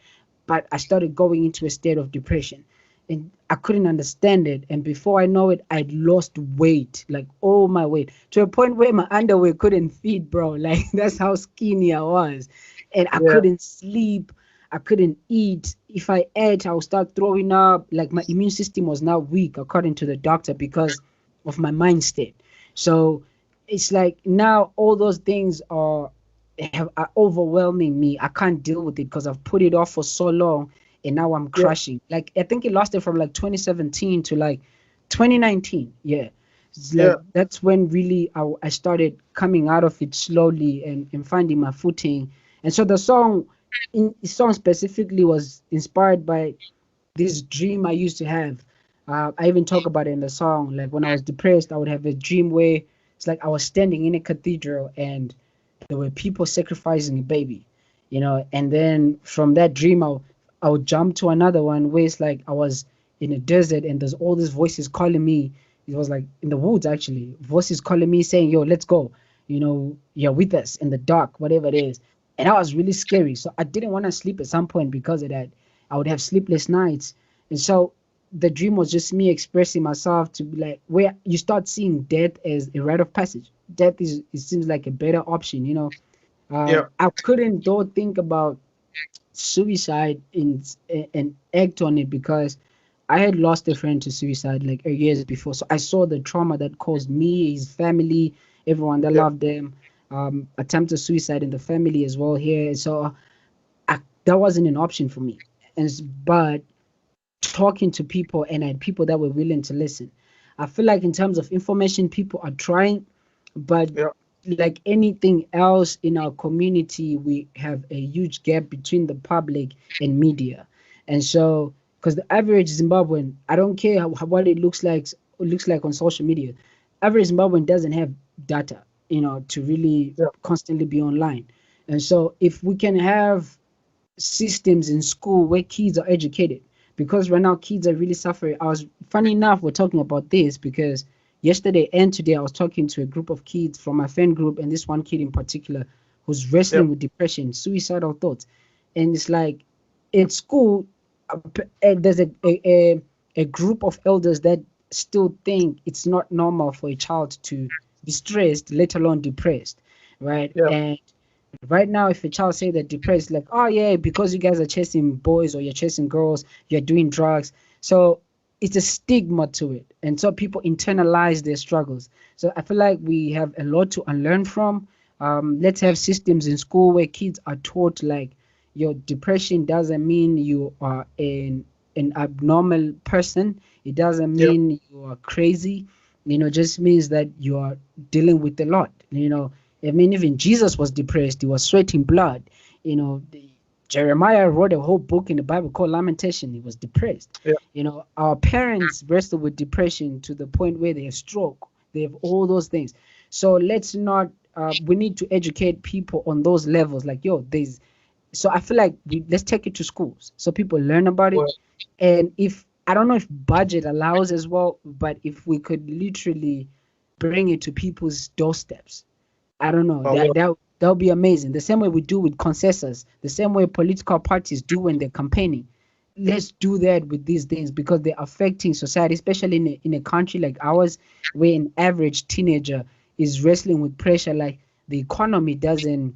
but I started going into a state of depression and I couldn't understand it. And before I know it, I'd lost weight, like all my weight, to a point where my underwear couldn't fit, bro. Like that's how skinny I was. And I yeah, couldn't sleep. I couldn't eat. If I ate, I would start throwing up. Like my immune system was now weak, according to the doctor, because of my mind state. So it's like now all those things are overwhelming me. I can't deal with it because I've put it off for so long, and now I'm yeah, crashing. Like I think it lasted from like 2017 to like 2019. Yeah, it's like yeah, that's when really I started coming out of it slowly and finding my footing. And so the song specifically was inspired by this dream I used to have. I even talk about it in the song. Like when I was depressed, I would have a dream where it's like I was standing in a cathedral and there were people sacrificing a baby, And then from that dream, I would jump to another one where it's like I was in a desert and there's all these voices calling me. It was like in the woods actually, voices calling me saying, "Yo, let's go." You're with us in the dark, whatever it is. And that was really scary. So I didn't want to sleep at some point because of that. I would have sleepless nights. And so the dream was just me expressing myself to be like, where you start seeing death as a rite of passage. Death it seems like a better option. yeah, I couldn't though think about suicide and act on it because I had lost a friend to suicide like years before. So I saw the trauma that caused me, his family, everyone that yeah, loved them, attempted suicide in the family as well here. So that wasn't an option for me. But talking to people and I had people that were willing to listen. I feel like in terms of information, people are trying, but yeah, like anything else in our community, we have a huge gap between the public and media. And so, because the average Zimbabwean, I don't care what it looks like on social media, average Zimbabwean doesn't have data, to really yeah, constantly be online. And so, if we can have systems in school where kids are educated, because right now kids are really suffering. Funny enough, we're talking about this because yesterday and today I was talking to a group of kids from my friend group, and this one kid in particular who's yeah, wrestling with depression, suicidal thoughts. And it's like at school, there's a group of elders that still think it's not normal for a child to be stressed, let alone depressed, right? yeah, And right now, if a child say they're depressed, like, oh yeah, because you guys are chasing boys or you're chasing girls, you're doing drugs. So it's a stigma to it. And so people internalize their struggles. So I feel like we have a lot to unlearn from. Let's have systems in school where kids are taught like your depression doesn't mean you are an abnormal person. It doesn't yeah, mean you are crazy. Just means that you are dealing with a lot. I mean, even Jesus was depressed. He was sweating blood. Jeremiah wrote a whole book in the Bible called Lamentation. He was depressed. yeah. Our parents wrestle with depression to the point where they have stroke. They have all those things. So let's not. We need to educate people on those levels. Like, yo, there's. So I feel like let's take it to schools so people learn about it. Well, And if I don't know if budget allows as well, but if we could literally bring it to people's doorsteps, I don't know. well, that'll be amazing. The same way we do with consensus, the same way political parties do when they're campaigning. Let's do that with these things because they're affecting society, especially in a country like ours, where an average teenager is wrestling with pressure. Like the economy doesn't,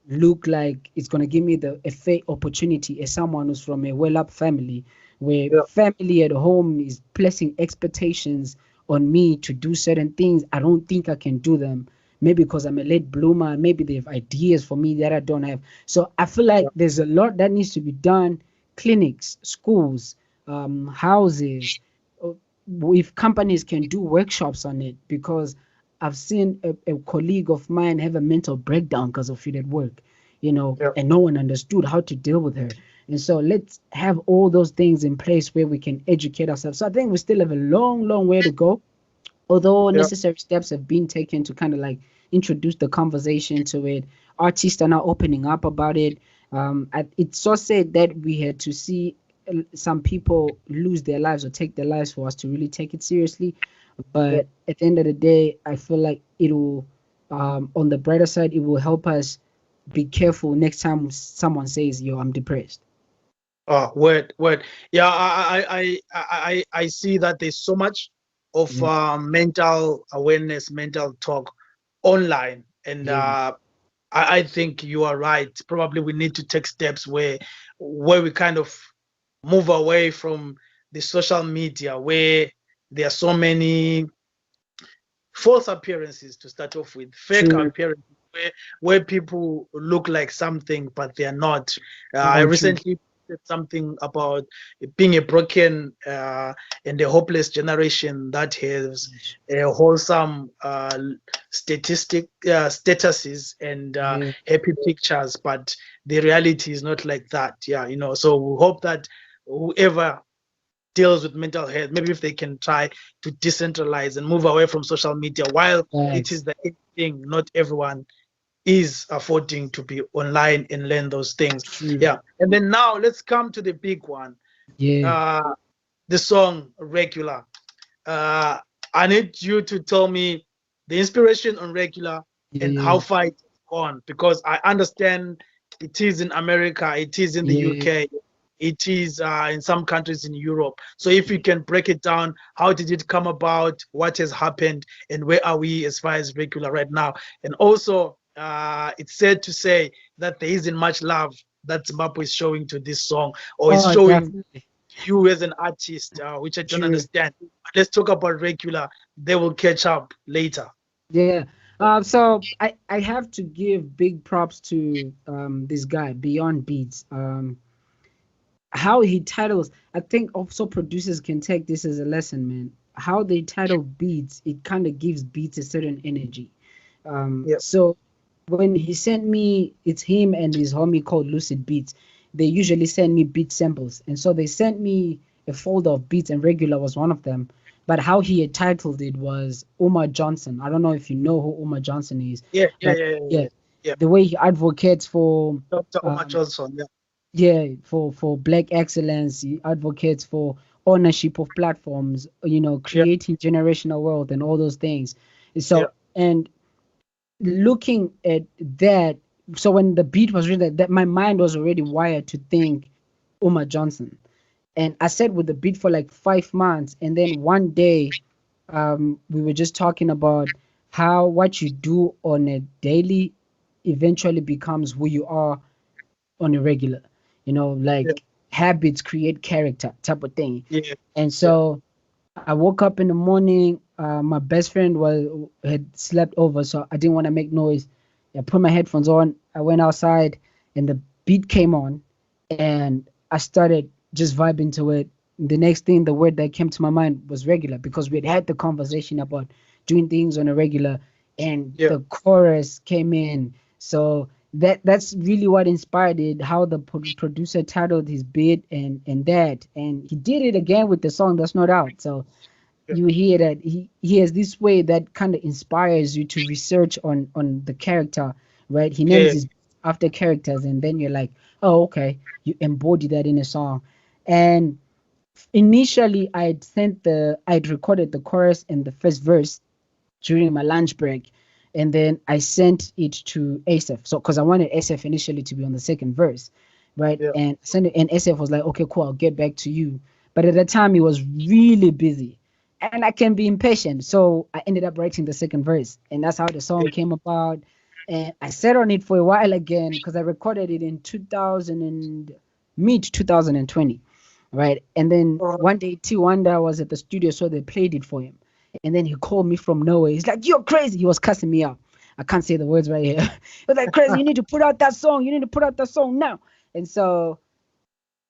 look like it's gonna give me a fair opportunity as someone who's from a well-up family, where Yeah. family at home is placing expectations on me to do certain things. I don't think I can do them. Maybe because I'm a late bloomer, maybe they have ideas for me that I don't have. So I feel like Yeah. there's a lot that needs to be done. Clinics, schools, houses, uh, if companies can do workshops on it, because I've seen a colleague of mine have a mental breakdown because of it at work, Yeah. and no one understood how to deal with her. And so let's have all those things in place where we can educate ourselves. So I think we still have a long, long way to go, although Yeah. necessary steps have been taken to kind of like introduce the conversation to it. Artists are now opening up about it. It's so sad that we had to see some people lose their lives or take their lives for us to really take it seriously. Yeah. But at the end of the day, I feel like it'll, on the brighter side, it will help us be careful next time someone says, "Yo, I'm depressed." Oh, word, word. Yeah, I see that there's so much of Yeah, mental awareness, mental talk online, and yeah, I think you are right. Probably we need to take steps where we kind of move away from the social media, where there are so many false appearances to start off with, fake true. appearances where people look like something but they are not. I Oh, true. recently said something about being a broken and a hopeless generation that has a wholesome statuses and Yeah, happy pictures, but the reality is not like that. Yeah, so we hope that whoever deals with mental health, maybe if they can try to decentralize and move away from social media, while it thanks. is the thing, not everyone is affording to be online and learn those things. True. Yeah. And then now let's come to the big one. Yeah, Uh, the song Regular. Uh, I need you to tell me the inspiration on Regular yeah, and how yeah, far it's gone, because I understand it is in America, it is in the yeah. UK, it is in some countries in Europe. So if you can break it down, how did it come about, what has happened, and where are we as far as Regular right now? And also, it's said to say that there isn't much love that Zimbabwe is showing to this song, or is Oh, showing definitely. you as an artist, which I don't True. understand. But let's talk about Regular. They will catch up later. Yeah. So I have to give big props to this guy, Beyond Beats. How he titles, I think also producers can take this as a lesson, man. How they title beats, it kind of gives beats a certain energy. Yeah, So when he sent me, it's him and his homie called Lucid Beats. They usually send me beat samples, and so they sent me a folder of beats, and Regular was one of them. But how he had titled it was Umar Johnson. I don't know if you know who Umar Johnson is, yeah, yeah, but yeah, yeah, yeah, yeah. Yeah. the way he advocates for Dr. Omar um, Johnson. Yeah, yeah, for black excellence, he advocates for ownership of platforms, yeah, creating generational wealth and all those things. yeah, So, and looking at that, so when the beat was written, that my mind was already wired to think Umar Johnson. And I sat with the beat for like 5 months, and then one day, we were just talking about how what you do on a daily eventually becomes who you are on a regular, yeah, like habits create character type of thing. yeah, And yeah, so I woke up in the morning. My best friend had slept over, so I didn't want to make noise. I put my headphones on. I went outside, and the beat came on, and I started just vibing to it. The next thing, the word that came to my mind was regular, because we had the conversation about doing things on a regular, and yeah, the chorus came in. So that's really what inspired it. How the producer titled his bit, and he did it again with the song that's not out. So yeah, you hear that he has this way that kind of inspires you to research on the character, right? He names yeah, his after characters, and then you're like, oh, okay, you embody that in a song. And initially, I'd recorded the chorus and the first verse during my lunch break. and then I sent it to ASF. So because I wanted SF initially to be on the second verse, right? Yeah. And I sent it, and SF was like, okay, cool, I'll get back to you. But at the time, he was really busy, and I can be impatient. So I ended up writing the second verse, and that's how the song Yeah. came about. And I sat on it for a while again because I recorded it in 2000 and mid 2020, right? And then All right. one day, T Wanda was at the studio, so they played it for him. And then he called me from nowhere. He's like, "You're crazy." He was cussing me out. I can't say the words right here. He was like, "Crazy, you need to put out that song. You need to put out that song now." And so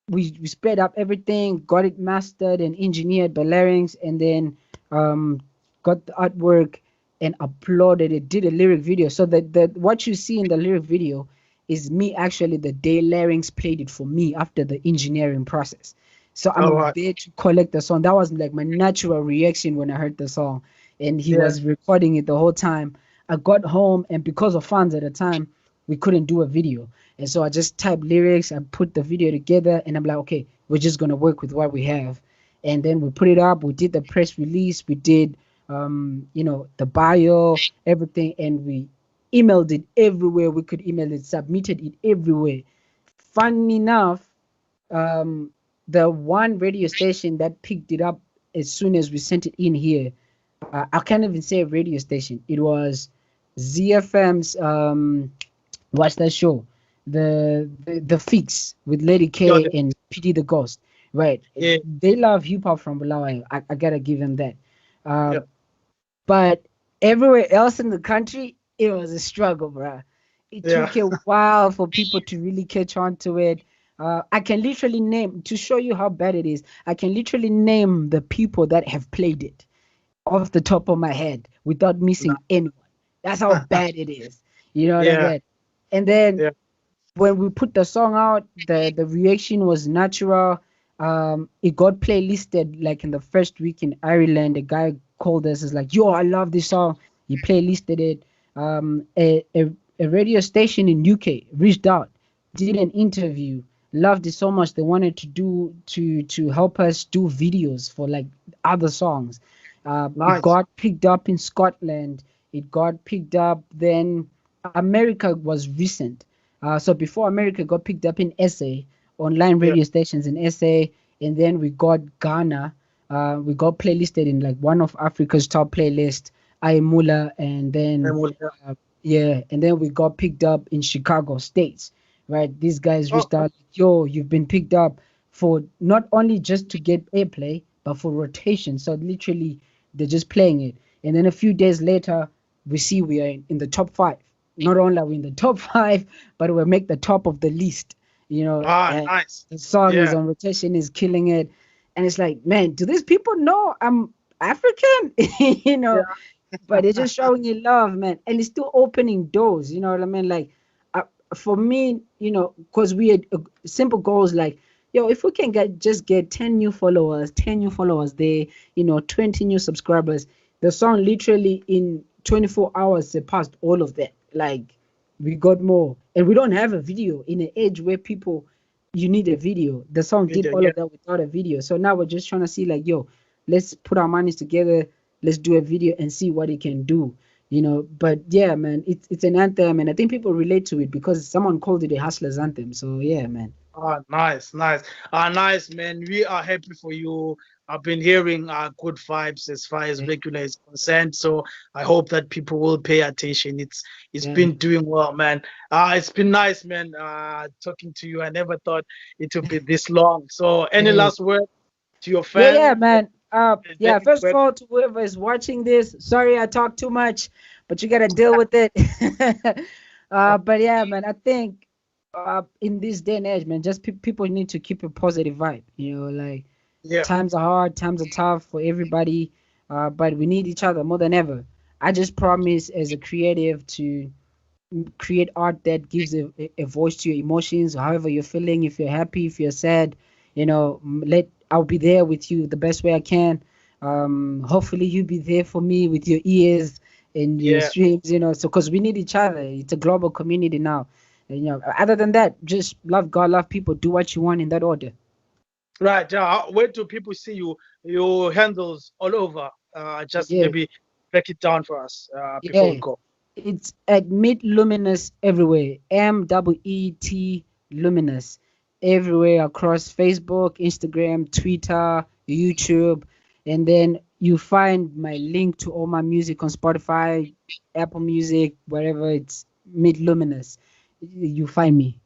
we spread up everything, got it mastered and engineered by Larynx, and then um, got the artwork and uploaded it, did a lyric video. So that what you see in the lyric video is me actually the day Larynx played it for me after the engineering process. So All I'm right. there to collect the song. That was like my natural reaction when I heard the song. And he Yeah. was recording it the whole time. I got home, and because of funds at the time, we couldn't do a video. And so I just typed lyrics, I put the video together, and I'm like, okay, we're just gonna work with what we have. And then we put it up, we did the press release, we did the bio, everything, and we emailed it everywhere we could email it, submitted it everywhere. Funny enough, um, the one radio station that picked it up as soon as we sent it in here, I can't even say a radio station. It was ZFM's what's that show? The Fix with Lady Yeah. K and PD the Ghost. Right. Yeah. They love hip hop from Bulawayo. I gotta give them that. Uh, Yeah. but everywhere else in the country, it was a struggle, bruh. It Yeah. took a while for people to really catch on to it. I can literally name, to show you how bad it is, I can literally name the people that have played it off the top of my head without missing anyone. That's how bad it is. You know what I Yeah. mean? And then Yeah. when we put the song out, the reaction was natural. It got playlisted like in the first week in Ireland. A guy called us, is like, "Yo, I love this song." He playlisted it. A radio station in UK reached out, did an interview, loved it so much they wanted to help us do videos for like other songs. It Nice. got picked up in Scotland. It got picked up then. America was recent. So before America got picked up in SA, online Yeah. radio stations in SA, and then we got Ghana. We got playlisted in like one of Africa's top playlists, Aimula, and then Yeah. and then we got picked up in Chicago States, right? These guys Oh, reached out, yo, you've been picked up for not only just to get airplay, but for rotation. So literally, they're just playing it. And then a few days later, we see we are in the top five. Not only are we in the top five, but we make the top of the list. And nice. the song is Yeah. on rotation, is killing it. And it's like, man, do these people know I'm African? you Yeah. know, but it's just showing you love, man, and it's still opening doors. You know what I mean? Like, uh, for me, because we had simple goals like, yo, if we can get 10 new followers there, 20 new subscribers, the song literally in 24 hours surpassed all of that. Like, we got more, and we don't have a video in an age where people you need a video. The song did Video. all Yeah. of that without a video. So now we're just trying to see like, yo, let's put our monies together, let's do a video and see what it can do. But yeah, man, it's an anthem, and I think people relate to it because someone called it a hustler's anthem. So yeah, man. Nice, nice. Nice, man. We are happy for you. I've been hearing good vibes as far as Yeah, regular is concerned. So I hope that people will pay attention. It's yeah, been doing well, man. It's been nice, man. Talking to you. I never thought it would be this long. So any yeah, last word to your yeah, fans? man. Is there Yeah. any First of question? all, to whoever is watching this, sorry I talk too much, but you gotta deal with it. But yeah, man, I think in this day and age, man, just people need to keep a positive vibe. Like, Yeah, times are hard, times are tough for everybody, but we need each other more than ever. I just promise as a creative to create art that gives a voice to your emotions, however you're feeling. If you're happy, if you're sad, I'll be there with you the best way I can. Hopefully you'll be there for me with your ears and your yeah. streams, so because we need each other. It's a global community now. And, other than that, just love God, love people, do what you want in that order. Right. Yeah. Where do people see you? Your handles all over. Just Yeah, maybe break it down for us before we yeah. go. It's at Meet Luminous everywhere. MEET Luminous everywhere across Facebook, Instagram, Twitter, YouTube, and then you find my link to all my music on Spotify, Apple Music, wherever it's Meet Luminous. You find me.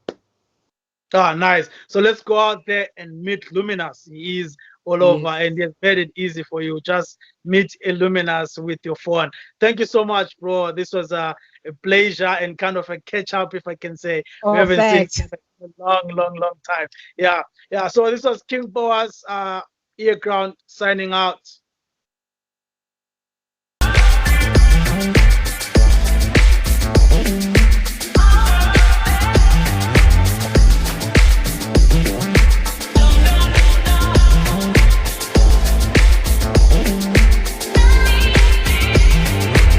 Ah, nice. So let's go out there and meet Luminous. He is all over Yes. and it's very easy for you. Just meet Luminous with your phone. Thank you so much, bro. This was a pleasure and kind of a catch up, if I can say. We Oh, haven't seen facts. each other in a long, long, long time. Yeah. Yeah. So this was King Boas, earGROUND signing out.